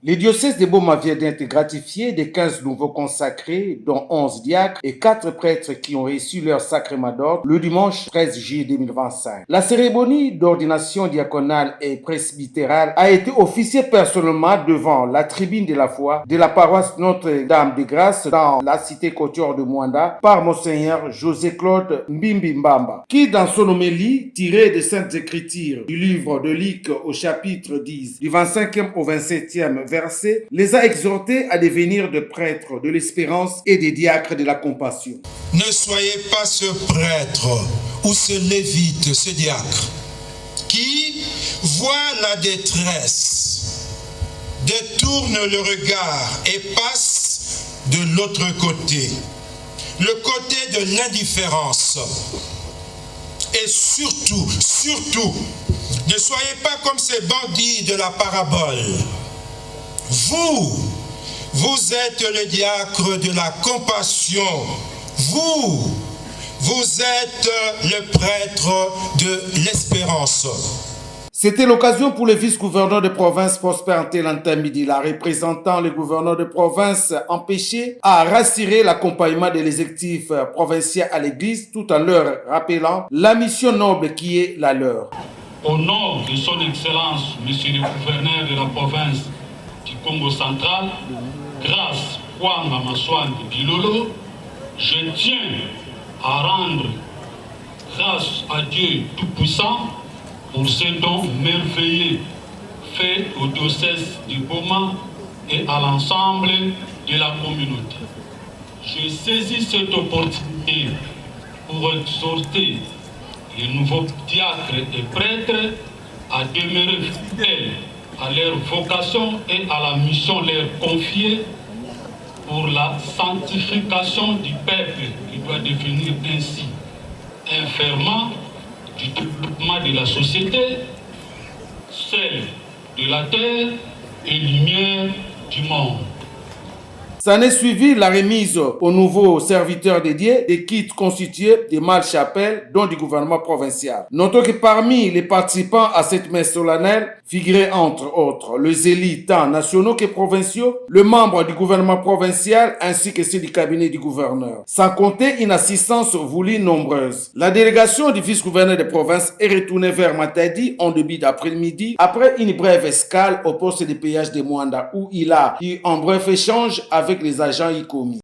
Les diocèses de Boma vient d'être gratifiés des 15 nouveaux consacrés, dont 11 diacres et 4 prêtres qui ont reçu leur sacrement d'ordre le dimanche 13 juillet 2025. La cérémonie d'ordination diaconale et presbytérale a été officiée personnellement devant la tribune de la foi de la paroisse Notre-Dame de Grâce dans la cité côtière de Mwanda par Monseigneur José-Claude Mbimbi Mbamba, qui dans son homélie tirée des Saintes Écritures du livre de Luc au chapitre 10, du 25e au 27e verset, les a exhortés à devenir des prêtres de l'espérance et des diacres de la compassion. Ne soyez pas ce prêtre ou ce lévite, ce diacre, qui voit la détresse, détourne le regard et passe de l'autre côté, le côté de l'indifférence. Et surtout, ne soyez pas comme ces bandits de la parabole. Vous êtes le diacre de la compassion. Vous êtes le prêtre de l'espérance. C'était l'occasion pour le vice-gouverneur de province Prosper Ntelantamidila, représentant le gouverneur de province, empêché à rassurer l'accompagnement de l'exécutif provincial à l'église tout en leur rappelant la mission noble qui est la leur. Au nom de son Excellence, Monsieur le gouverneur de la province du Congo central, grâce Kwanga Maswan de Bilolo, je tiens à rendre grâce à Dieu Tout-Puissant pour ce don merveilleux fait au diocèse de Boma et à l'ensemble de la communauté. Je saisis cette opportunité pour exhorter les nouveaux diacres et prêtres à demeurer fidèles à leur vocation et à la mission leur confiée pour la sanctification du peuple qui doit devenir ainsi un ferment du développement de la société, celle de la terre et lumière du monde. S'en est suivi la remise aux nouveaux serviteurs dédiés des kits constitués des mâles-chapelles, dont du gouvernement provincial. Notons que parmi les participants à cette messe solennelle figuraient entre autres les élites tant nationaux que provinciaux, le membre du gouvernement provincial ainsi que ceux du cabinet du gouverneur. Sans compter une assistance voulue nombreuse. La délégation du vice-gouverneur de province est retournée vers Matadi en début d'après-midi après une brève escale au poste de péage de Mwanda où il a eu un bref échange avec les agents y commis.